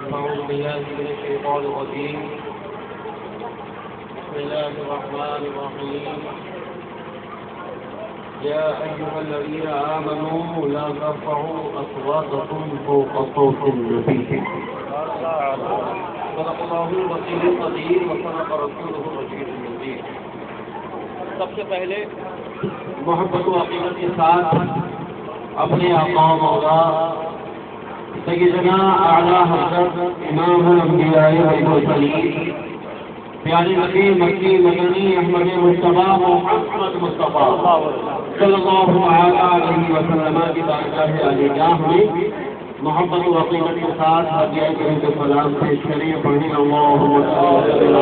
أعوذ بالله من الشيطان الرجيم. بسم الله الرحمن الرحيم. يا أيها الذين آمنوا لا ترفعوا أصواتكم فوق صوت النبي. صدق الله العظيم القدير وصدق رسوله الرشيد المبين. سب سے پہلے محبت و عقیدت کے ساتھ اپنے آقا مولا سیدنا اعلیٰ حضرت امام الانبیاء والمرسلین پیارے نبی مکی مدنی احمد مصطفیٰ محمد مصطفیٰ صلی اللہ علیہ وسلم کی بارگاہ عالیہ میں محبت و عقیدت کے ساتھ ہدیہ کریم کے سلام پیش کریں. پڑھیں اللہم صلی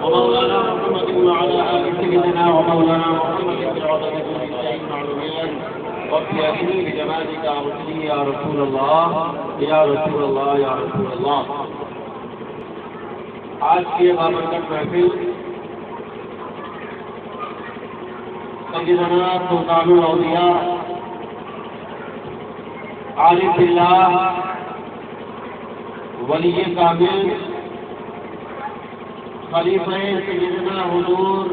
ومولانا محمد وعلى آل سيدنا ومولانا محمد بعدد كل شيء معلومين وفي آخره بجمالك أرسلي يا رسول الله يا رسول الله يا رسول الله. آج کی بابرکت محفل سیدنا سلطان الاولیاء عارف اللہ ولی کامل خلیفہ سیدنا حضور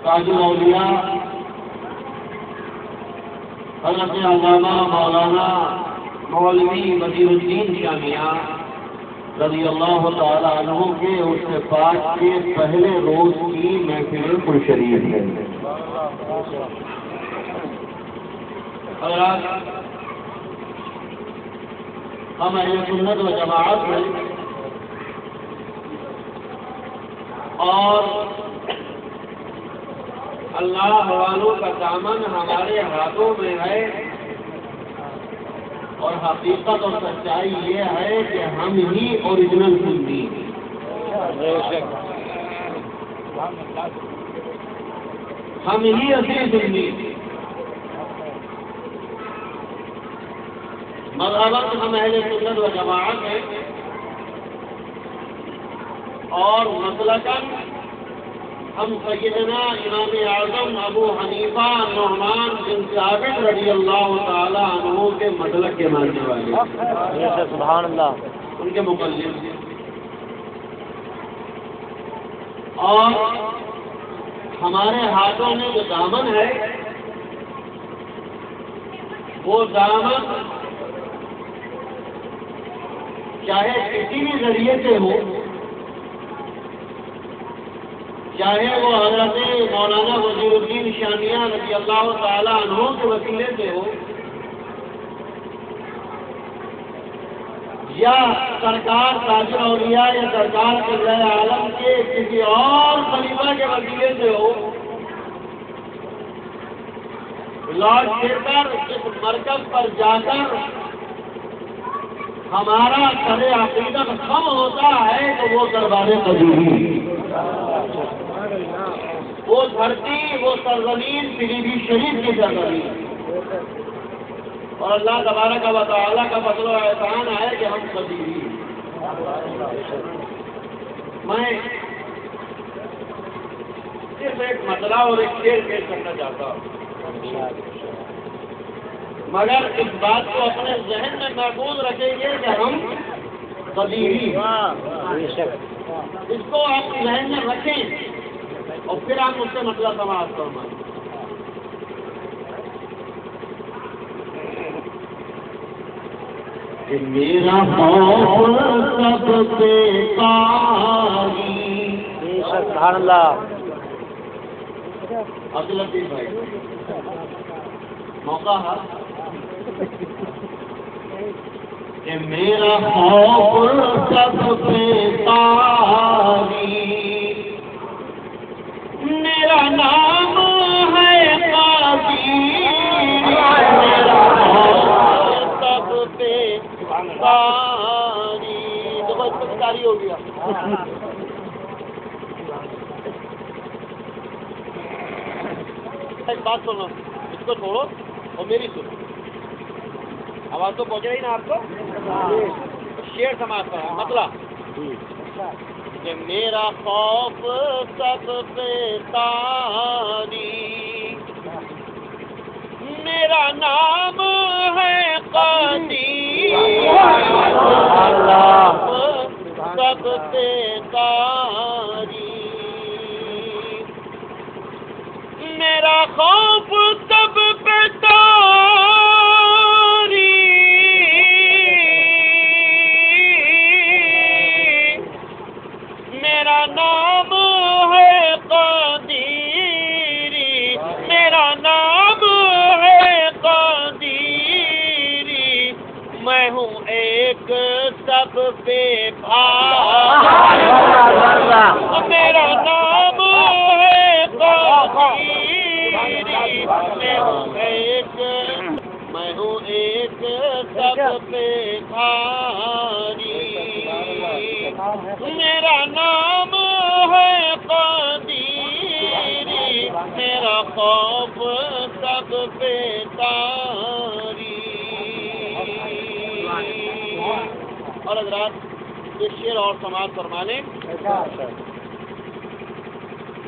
تاج الاولیاء حضرت علامہ مولانا مولوی وزیر الدین شامیہ رضی اللہ تعالی عنہ کے عرس پاک کے پہلے روز کی محفل پرشریف ہے. حضرات، ہم اہل سنت و جماعت میں اور اللہ والوں کا دامن ہمارے ہاتھوں میں ہے، اور حقیقت اور سچائی یہ ہے کہ ہم ہی اوریجنل سنی ہیں، ہم ہی اصلی سنی. مذہباً ہم اہل سنت و جماعت ہیں، اور مسلکاً ہم سیدنا امام اعظم ابو حنیفہ نعمان بن ثابت رضی اللہ تعالی عنہ کے مسلک کے ماننے والے، سبحان اللہ، ان کے مقلد. اور ہمارے ہاتھوں میں جو دامن ہے وہ دامن چاہے کسی بھی ذریعے سے ہو، چاہے وہ حضرت مولانا وزیر الدین شامیہ رضی اللہ تعالی عنہ کے وسیلے سے ہو، یا سرکار تاج الاولیاء یا سرکار قبلہ عالم کے کسی اور خلیفہ کے وسیلے سے ہو، لوٹ پھر کر اس مرکز پر جا کر ہمارا سر عقیدت خم ہوتا ہے تو وہ دربار قدیمی، وہ دھرتی، وہ سرزمین پیلی بھی شریف کی سرزمین، اور اللہ تبارک و تعالیٰ کا فضل و احسان ہے کہ ہم قدیمی. میں صرف ایک مسئلہ اور ایک شعر پیش کرنا چاہتا ہوں، مگر اس بات کو اپنے ذہن میں محفوظ رکھیں گے کہ ہم قدیمی، اس کو آپ ذہن میں رکھیں اور پھر آپ مجھ سے مسئلہ سماعت فرمائیں. کہ میرا خوف سب سے قاری، سبحان اللہ. عبداللطیف بھائی موقع ہے کہ میرا خوف سب سے قاری، میرا نام ہے قاضی، میرا خوف سب سے قاری. تو بس قاری ہو گیا. ایک بات سنو، اس کو چھوڑو، اور میری سنو، آواز تو پہنچ رہی نا آپ کو؟ شعر سماعت کا مطلب کہ میرا خوف سب پہ تاری، میرا نام ہے قدیر، سب پہ تاری، میرا خوف سب پہ تاری، میرا نام ہے قدیری، میرا نام ہے قدیری، میں ہوں ایک سب پہ بھاری، میرا نام ہے قدیری، میں ہوں ایک سب پہ بھاری، میرا نام ہے قدیری، میرا خوف سب پہ تاری۔ اور حضرات یہ شعر اور سماعت فرما لیں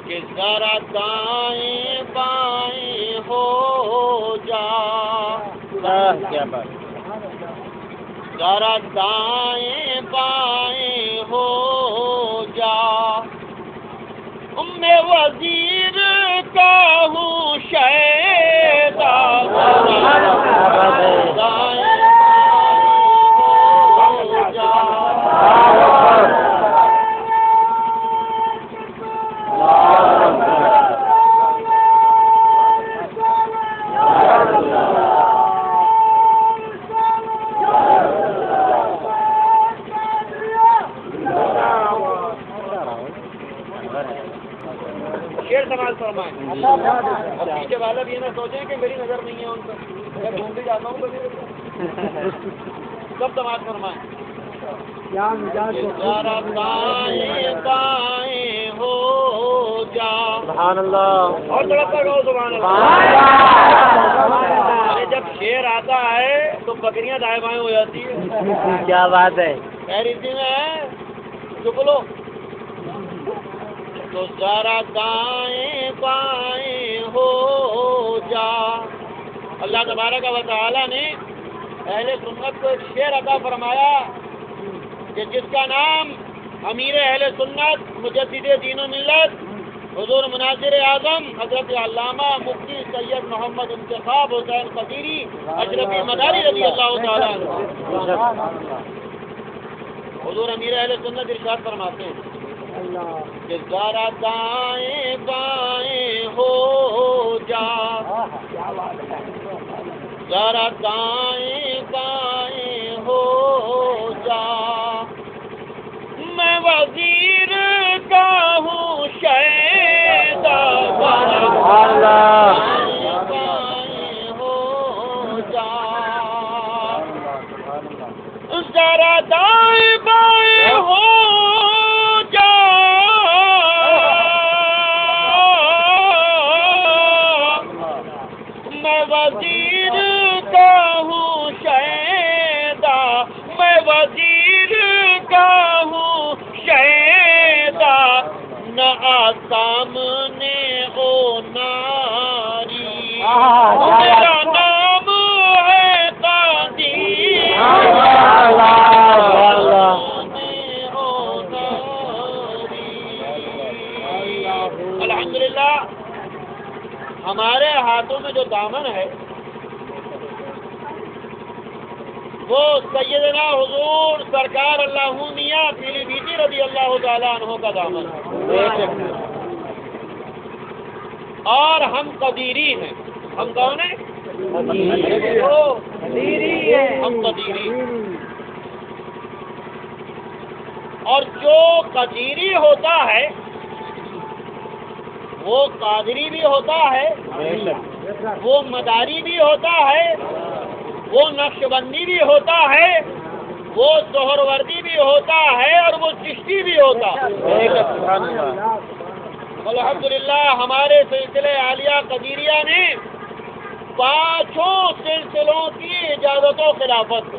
کہ ذرا دائیں بائیں ہو جا، کیا بات، ذرا دائیں بائیں ہو جا، میں وزیر کا ہوں شیدا، دائیں بائیں ہو جا، شیر سماعت فرمائیں، اور پیچھے والا بھی یہ نہ سوچیں کہ میری نظر نہیں ہے ان پر، میں گھوم بھی جاتا ہوں کبھی، سب سماعت فرمائیں، ذرا دائیں بائیں ہو جا، سبحان اللہ، اور تڑپتا کہو سبحان اللہ۔ ارے جب شیر آتا ہے تو بکریاں دائیں بائیں ہو جاتی ہے، کیا بات ہے، خیر اسی میں ہے، چپ لو، تو ذرا دائیں بائیں ہو جا۔ اللہ تبارک و تعالیٰ نے اہل سنت کو ایک شعر عطا فرمایا کہ جس کا نام امیر اہل سنت مجدد دین و ملت حضور مناظر اعظم حضرت علامہ مفتی سید محمد انتخاب حسین قدیری اشرفی مداری رضی اللہ تعالیٰ عنہ، حضور امیر اہل سنت ارشاد فرماتے ہیں کہ ذرا دائیں بائیں ہو جا، ذرا دائیں بائیں ہو جا، میں وزیر کا ہوں شیدا، دائیں بائیں ہو جا، ذرا دائیں بائیں ہو سامنے او ناری، میرا نام ہے قدیر، الحمدللہ ہمارے ہاتھوں میں جو دامن ہے وہ سیدنا حضور سرکار اللہ میاں پیلی بیٹی رضی اللہ تعالیٰ عنہ کا دامن ہے، اور ہم قدیری ہیں۔ ہم کون ہیں؟ قدیری ہیں، ہم قدیری، اور جو قدیری ہوتا ہے وہ قادری بھی ہوتا ہے، وہ مداری بھی ہوتا ہے، وہ نقشبندی بھی ہوتا ہے، وہ سہروردی بھی ہوتا ہے، اور وہ چشتی بھی ہوتا ہے۔ الحمدللہ ہمارے سلسلے عالیہ قدیریہ نے پانچوں سلسلوں کی اجازت و خلافت.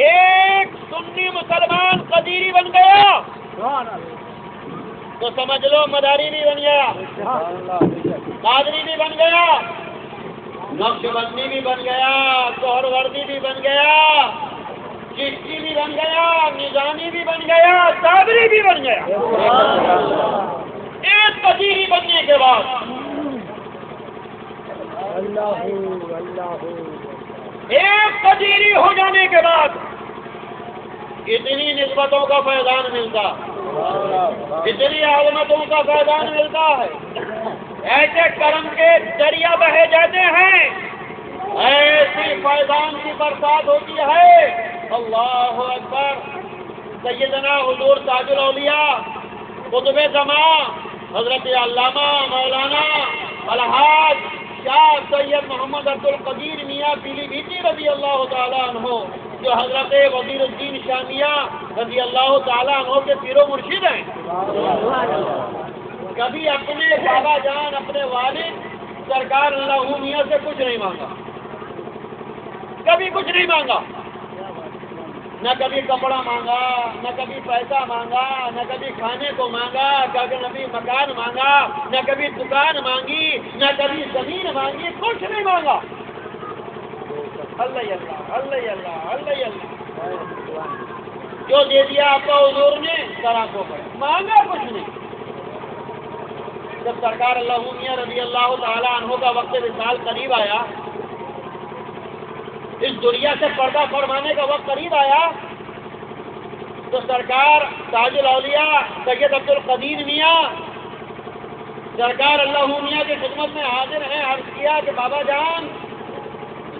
ایک سنی مسلمان قدیری بن گیا تو سمجھ لو مداری بھی بن گیا, قادری بھی بن گیا, نقشبندی بھی بن گیا, سہروردی بھی بن گیا, چشتی بھی بن گیا, نظامی بھی بن گیا, صابری بھی بن گیا. ایک قدیری بننے کے بعد ایک قدیری ہو جانے کے بعد اتنی نسبتوں کا فیضان ملتا, اتنی عظمتوں کا فیضان ملتا ہے, ایسے کرم کے دریا بہے جاتے ہیں, ایسی فیضان کی برسات ہوتی ہے. اللہ اکبر. سیدنا حضور تاج الاولیاء قطب زمان حضرت علامہ مولانا الحاج شاہ سید محمد عبد القدیر میاں پیلی بھیٹی رضی اللہ تعالیٰ عنہ, جو حضرت وزیر الدین شامیہ رضی اللہ تعالیٰ عنہ کے پیر و مرشد ہیں, کبھی اپنے بابا جان اپنے والد سرکار اللہ میاں سے کچھ نہیں مانگا, کبھی کچھ نہیں مانگا, نہ کبھی کپڑا مانگا, نہ کبھی پیسہ مانگا, نہ کبھی کھانے کو مانگا, نہ کبھی مکان مانگا, نہ کبھی دکان مانگی, نہ کبھی زمین مانگی, کچھ نہیں مانگا. اللہ اللہ اللہ اللہ اللہ اللہ, جو دے دیا آپ کا حضور نے سراخوں پر, مانگا کچھ نہیں. جب سرکار اللہ میاں رضی اللہ تعالیٰ عنہ کا وقت وصال قریب آیا, اس دنیا سے پردہ فرمانے کا وقت قریب آیا, تو سرکار تاج الاولیاء سید عبد القدیر میاں سرکار اللہ میاں کی خدمت میں حاضر ہیں. عرض کیا کہ بابا جان,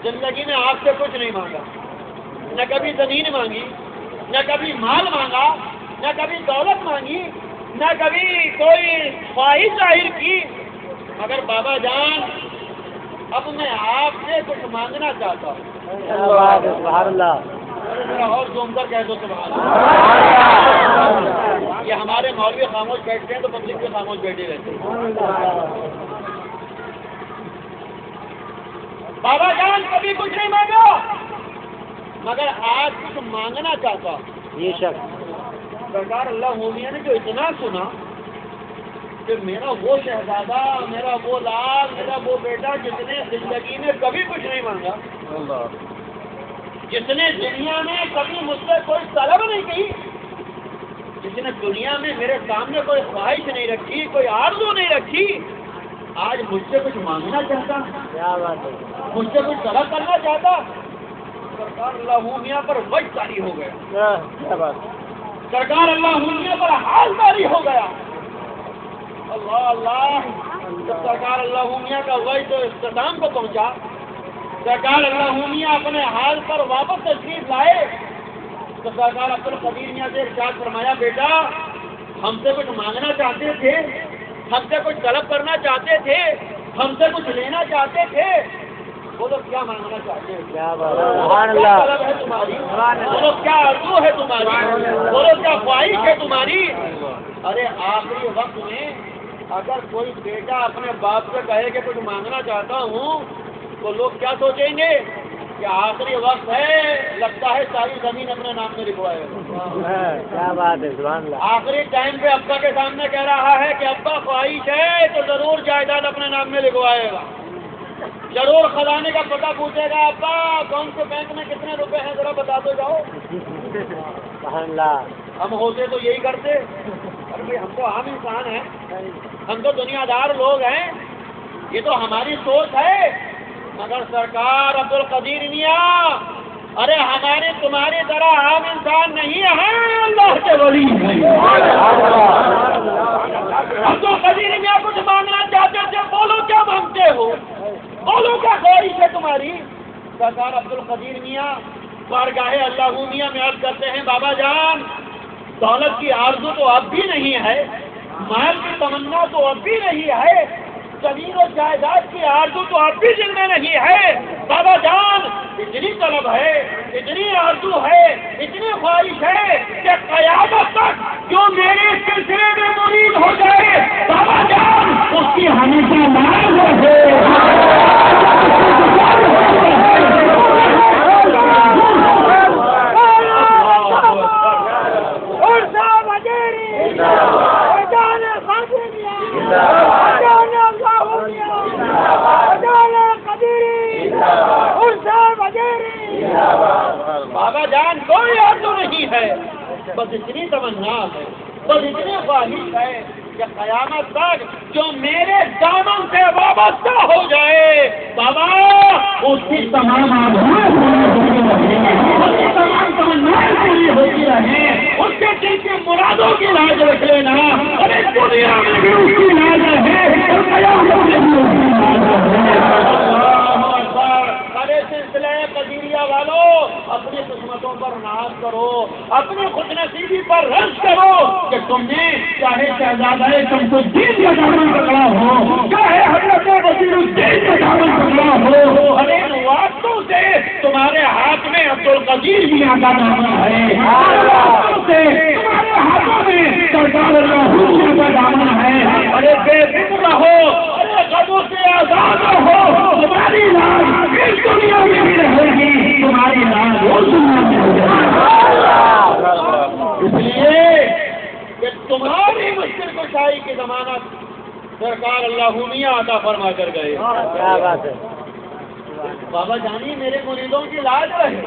زندگی میں آپ سے کچھ نہیں مانگا, نہ کبھی زمین مانگی, نہ کبھی مال مانگا, نہ کبھی دولت مانگی, نہ کبھی کوئی خواہش ظاہر کی, مگر بابا جان اب میں آپ سے کچھ مانگنا چاہتا ہوں. سبحان اللہ. اور زوم کر کہہ دو سبحان اللہ. یہ ہمارے مولوی خاموش بیٹھتے ہیں تو پبلک بھی خاموش بیٹھی رہتی ہے. بابا جان کبھی کچھ نہیں مانگا, مگر آج کچھ مانگنا چاہتا ہوں. یہ شخص سرکار اللہ میاں نے جو اتنا سنا کہ میرا وہ شہزادہ, میرا وہ لال, میرا وہ بیٹا جس نے زندگی میں کبھی کچھ نہیں مانگا, جس نے دنیا میں کبھی مجھ سے کوئی طلب نہیں کی, جس نے دنیا میں میرے سامنے کوئی خواہش نہیں رکھی, کوئی آرزو نہیں رکھی, آج مجھ سے کچھ مانگنا چاہتا, مجھ سے کچھ طلب کرنا چاہتا. سرکار اللہ میاں پر وجہ طاری ہو گیا, سرکار اللہ میاں پر حال طاری ہو گیا. اللہ اللہ. جب سرکار اللہ میاں کا وجہ تو اختتام کو پہنچا, سرکار اللہ میاں اپنے حال پر واپس تشریف لائے, تو سرکار عبد القدیر میاں سے ارشاد فرمایا, بیٹا ہم سے کچھ مانگنا چاہتے تھے, ہم سے کچھ طلب کرنا چاہتے تھے, ہم سے کچھ لینا چاہتے تھے, بولو کیا مانگنا چاہتے ہیں, کیا طلب ہے تمہاری, بولو کیا آرزو ہے تمہاری, بولو کیا خواہش ہے تمہاری. ارے آخری وقت میں اگر کوئی بیٹا اپنے باپ سے کہے کہ کچھ مانگنا چاہتا ہوں تو لوگ کیا سوچیں گے کہ آخری وقت ہے, لگتا ہے ساری زمین اپنے نام میں لکھوائے. کیا بات ہے, سبحان اللہ. آخری ٹائم پہ ابا کے سامنے کہہ رہا ہے کہ ابا خواہش ہے تو ضرور جائیداد اپنے نام میں لکھوائے گا, ضرور خزانے کا پتہ پوچھے گا, ابا کون سے بینک میں کتنے روپے ہیں ذرا بتا دو جاؤ. سبحان اللہ. ہم ہوتے تو یہی کرتے, ارے بھائی ہم تو عام انسان ہیں, ہم تو دنیا دار لوگ ہیں, یہ تو ہماری سوچ ہے. مگر سرکار عبد القدیر میاں ارے ہمارے تمہاری طرح عام انسان نہیں ہے, اللہ کے ولی ہیں. عبد القدیر میاں کچھ مانگنا چاہتے تھے, بولو کیا مانگتے ہو, بولو کیا خواہش ہے تمہاری. سرکار عبد القدیر میاں بارگاہ اللہ میاں میں عرض کرتے ہیں, بابا جان دولت کی آرزو تو اب بھی نہیں ہے, مال کی تمنا تو اب بھی نہیں ہے, زمین و جائیداد کی آرزو تو اب بھی دل میں نہیں ہے. بابا جان اتنی طلب ہے, اتنی آرزو ہے, اتنی خواہش ہے کہ قیامت تک جو میرے سلسلے میں مرید ہو جائے بابا جان اس کی ہمیشہ مال بابا جان کوئی آرزو نہیں ہے، بس اتنی تمنا ہے، بس اتنی خواہش ہے کہ قیامت تک جو میرے دامن سے وابستہ ہو جائے بابا اس کی تمام پوری ہوتی رہے، اس کے دل کی مرادوں کی لاج رکھ لینا، اور اس دنیا میں بھی اس کی لاج رہے اور قیامت میں بھی اس کی لاج رہے۔ ارے سلسلہ قدیریہ والوں، اپنی قسمتوں پر ناز کرو، اپنی خوش نصیبی پر رنج کرو کہ تم نے چاہے شہزادہ شمس الدین کا دامن پکڑا ہو، چاہے حضرت وزیر الدین کا دامن پکڑا ہو، اور ان واسطوں سے تمہارے ہاتھ میں عبدالقدیر میاں کا دامن ہے، سے تمہارے ہاتھوں میں سرکار اللہ کا دامن ہے۔ ارے بے فکر رہو، ارے غموں سے آزاد رہو، تمہاری لاج اس دنیا میں بھی رہے گی، تمہاری لاج اس دنیا میں ہو جائے گی۔ اس لیے کہ تمہاری مشکل کشائی کی ضمانت سرکار اللہ میاں عطا فرما کر گئے۔ کیا بات ہے بابا جانی، میرے مریدوں کی لاج رہے،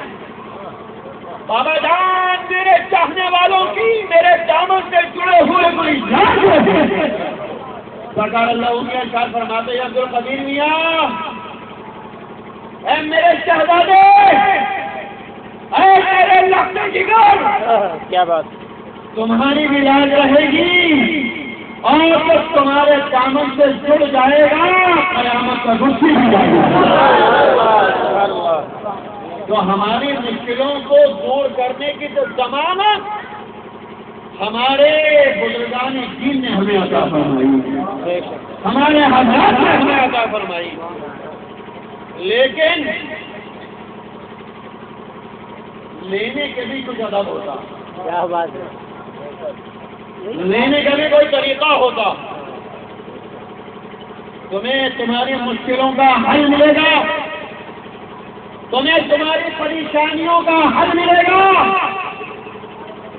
بابا جان میرے چاہنے والوں کی میرے دامن سے جڑے ہوئے کوئی لاج رہے۔ سرکار اللہ میاں ارشاد فرماتے ہیں عبدالقدیر میاں، اے میرے شہزادے، اے میرے لخت جگر، کیا بات، تمہاری بھی لاج رہے گی، اور جب تمہارے دامن سے جڑ جائے گا قیامت کا رسی بھی جائے گا۔ تو ہماری مشکلوں کو دور کرنے کی جو ضمانت ہمارے بزرگان دین نے ہمیں عطا فرمائی، ہمارے حضرات نے ہمیں عطا فرمائی، لیکن لینے کے بھی کچھ ادب ہوتا۔ کیا بات ہے، لینے کا بھی کوئی طریقہ ہوتا۔ تمہیں تمہاری مشکلوں کا حل ملے گا، تمہیں تمہاری پریشانیوں کا حل ملے گا،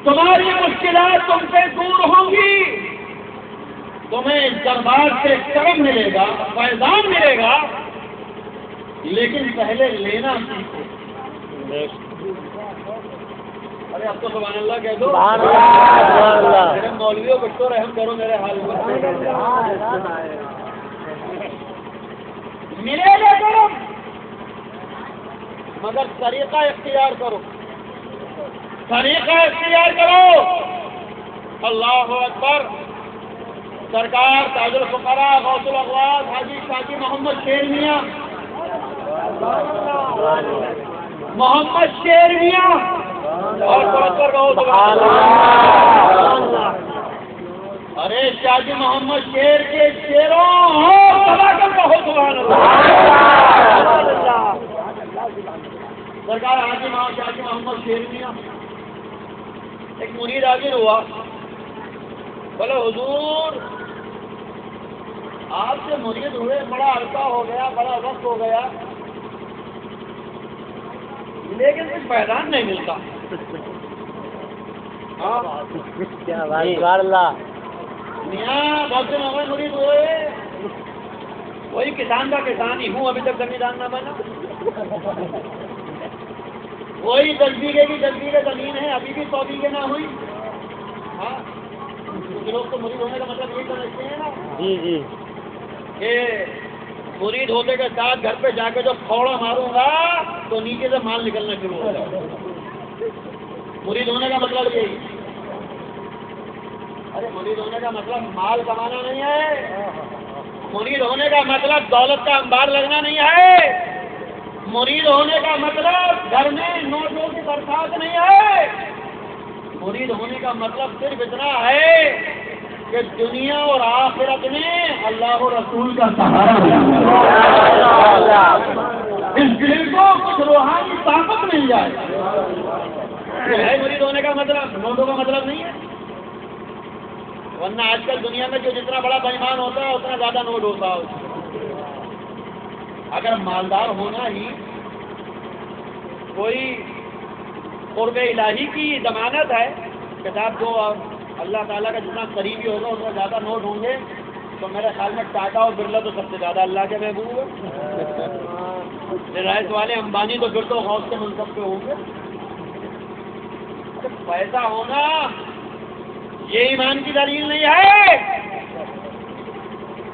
تمہاری مشکلات تم سے دور ہوں گی، تمہیں اس دربار سے کرم ملے گا، فیضان ملے گا، لیکن پہلے لینا سیکھو۔ ارے اب تو سبحان اللہ کہہ دو، میرے مولویوں بچوں رحم کرو میرے حال پر۔ ملے گا کرم، مگر طریقہ اختیار کرو، طریقہ اختیار کرو۔ اللہ اکبر۔ سرکار تاج الفقراء غوث الاغواث حاجی شاجی محمد شیر میاں، محمد شیر میاں، اور پرکر غوث ارے شاجی محمد شیر کے شیروں بہت سبحان اللہ۔ سرکار حاجی شاجی محمد شیر میاں ایک منیر حاضر ہوا، بولے حضور آپ سے مرید ہوئے بڑا عرصہ ہو گیا، بڑا وقت ہو گیا، لیکن کچھ فیضان نہیں ملتا۔ میاں بہت سے محمد مرید ہوئے، وہی کسان کا کسان ہی ہوں، ابھی تک زمیندار نہ بنا، وہی 10 بیگھے کی 10 بیگھے زمین ہے، ابھی بھی 100 بیگھے نہ ہوئی۔ ہاں کچھ لوگ تو مرید ہونے کا مطلب یہ سمجھتے ہیں نا جی جی کہ مرید ہونے کے ساتھ گھر پہ جا کے جو پھوڑا ماروں گا تو نیچے سے مال نکلنا شروع ہو جائے گا۔ مرید ہونے کا مطلب یہی، ارے مرید ہونے کا مطلب مال کمانا نہیں ہے، مرید ہونے کا مطلب دولت کا انبار لگنا نہیں ہے، مرید ہونے کا مطلب گھر میں نوٹوں کی برسات نہیں ہے، مرید ہونے کا مطلب صرف اتنا ہے کہ دنیا اور آخرت میں اللہ و رسول کا سہارا اس دل کو کچھ روحانی طاقت مل جائے، یہ ہے مرید ہونے کا مطلب، نوٹوں کا مطلب نہیں ہے۔ ورنہ آج کل دنیا میں جو جتنا بڑا بےایمان ہوتا ہے اتنا زیادہ نوٹ ہوتا ہے۔ اگر مالدار ہونا ہی کوئی قرب الہی کی ضمانت ہے، کتاب کو اللہ تعالیٰ کا جتنا قریبی ہوگا اتنا زیادہ نوٹ ہوں گے. تو میرے خیال میں ٹاٹا اور برلا تو سب سے زیادہ اللہ کے محبوب ہے. ریلائنس والے امبانی تو پھر تو غوث کے منصب پہ ہوں گے. پیسہ ہونا یہ ایمان کی دلیل نہیں ہے.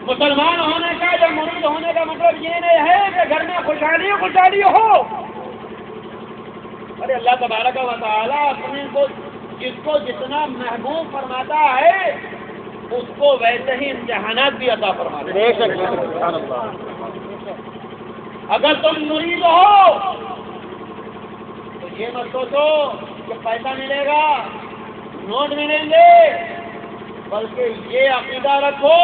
مسلمان ہونے کا یا مرید ہونے کا مطلب یہ نہیں ہے کہ گھر میں خوشحالی خوشحالی ہو. ارے اللہ تبارک و تعالیٰ اپنے کو جس کو جتنا محبوب فرماتا ہے اس کو ویسے ہی امتحانات بھی عطا فرماتا ہے. اگر تم مرید ہو تو یہ مت سوچو کہ پیسہ ملے گا, نوٹ ملیں گے, بلکہ یہ عقیدہ رکھو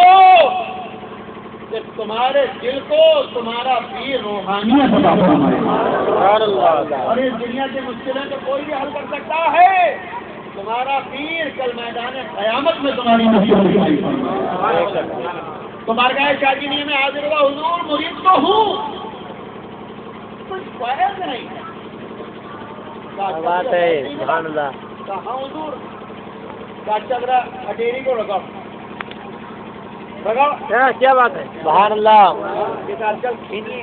کہ تمہارے دل کو تمہارا پیر روحانیت عطا فرمائے. اور اس دنیا کی مشکلیں تو کوئی بھی حل کر سکتا ہے. تمہارا پیر کل میدان قیامت میں تمہاری مشکل تمہارا شادی میں حاضر ہوا, حضور مرید تو ہوں, کچھ فائد نہیں. بات ہے سبحان اللہ. کہاں حضور چادرا اٹیری کو لگاؤ لگاؤ. کیا بات ہے سبحان اللہ. آج کل کھینی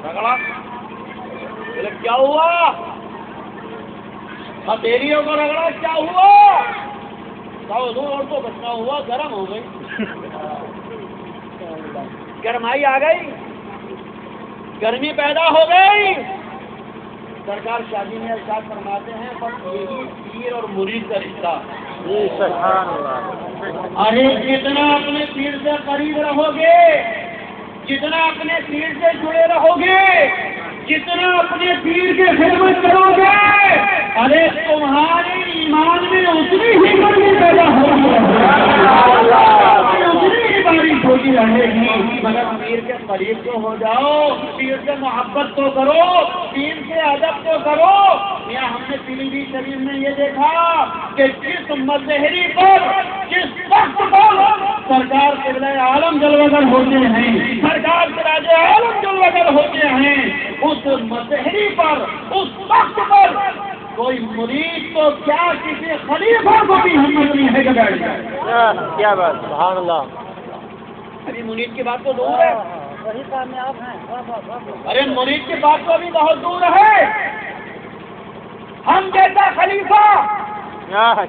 رگڑا کیا ہوا, ہتھیلیوں کو رگڑا کیا ہوا. اور تو بچنا ہوا, گرم ہو گئی, گرمائی آ گئی, گرمی پیدا ہو گئی. سرکار شادی میں ارشاد فرماتے ہیں بس یہی پیر اور مرید کا رشتہ. ارے جتنا اپنے پیر سے قریب رہو گے, جتنا اپنے پیر سے جڑے رہو گے, جتنا اپنے پیر کی خدمت کرو گے, ارے تمہارے ایمان میں اتنی ہی گرمی پیدا ہوگی, اتنی ہی بارش ہوتی رہے گی. مگر پیر کے قریب تو ہو جاؤ, پیر سے محبت تو کرو, پیر سے ادب تو کرو. یا ہم نے پیلی بھی شریف میں یہ دیکھا کہ جس مسحری پر, جس وقت پر سرکار قبلہ عالم جلوگر ہوتے ہیں, سرکار سراج عالم جلوگر ہوتے ہیں, اس مسحری پر, اس وقت پر کوئی مرید تو کیا کسی خلیفہ کو بھی ہمت نہیں ہے کہ بیٹھ جائے. کیا بات سبحان اللہ. ابھی مرید کی بات تو دور ہے, وہی کامیاب ہیں. ارے مرید کی بات تو ابھی بہت دور ہے. ہم جیسا خلیفہ,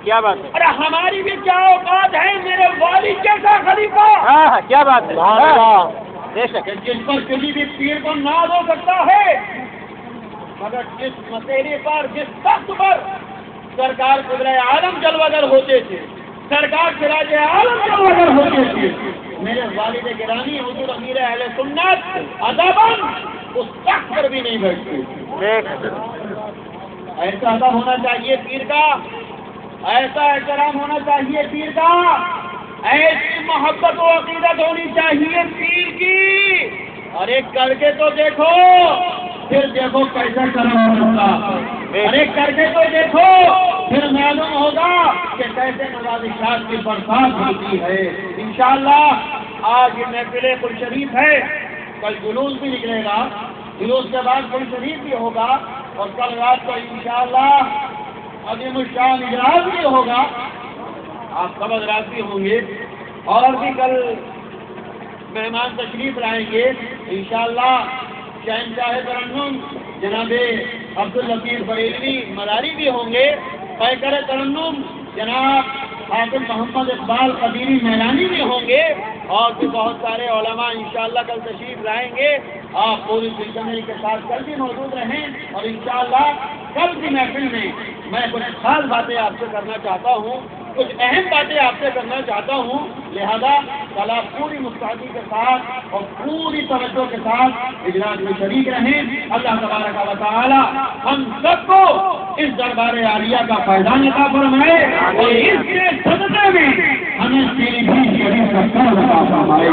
کیا بات ہے. ارے ہماری بھی کیا اوقات ہے میرے والد جیسا خلیفہ. کیا بات ہے. جس پر کسی بھی پیر کو ناز ہو سکتا ہے, مگر جس مسئلے پر, جس وقت پر سرکار قبلہ عالم جلوگر ہوتے تھے, سرکار سراج عالم جلوگر ہوتے تھے, میرے والد گرامی حضور امیر اہل سنت ادباً اس وقت پر بھی نہیں بیٹھتے. ایسا ادب ہونا چاہیے پیر کا, ایسا احترام ہونا چاہیے پیر کا, ایسی محبت و عقیدت ہونی چاہیے پیر کی. اور ایک کر کے تو دیکھو, پھر دیکھو کیسا کرم ہوگا. ارے کر کے تو دیکھو, پھر معلوم ہوگا کہ کیسے نوازشات کی برسات ہوتی ہے. انشاءاللہ آج یہ محفل قل شریف ہے, کل جلوس بھی نکلے گا, جلوس کے بعد قل شریف بھی ہوگا, اور کل رات کو انشاءاللہ عظیم الشان اجلاس بھی ہوگا. آپ سب حضرات بھی ہوں گے, اور بھی کل مہمان تشریف لائیں گے انشاءاللہ. شہنشاہ ترنم جناب عبداللطیف بریلوی مداری بھی ہوں گے, پیکر ترنم جناب حافظ محمد اقبال قدیری میلانی بھی ہوں گے, اور بھی بہت سارے علماء انشاءاللہ کل تشریف لائیں گے. آپ پوری سلسلے کے ساتھ کل بھی موجود رہیں, اور انشاءاللہ کل کی محفل میں کچھ خاص باتیں آپ سے کرنا چاہتا ہوں, کچھ اہم باتیں آپ سے کرنا چاہتا ہوں. لہذا کل آپ پوری مستعدی کے ساتھ اور پوری توجہ کے ساتھ اجلاس میں شریک رہیں. اللہ تبارک و تعالی ہم سب کو اس دربار عالیہ کا فیضان عطا فرمائے, اور اس کے صدقے میں ہمیں تیری بھی شریف کا فیض عطا فرمائے.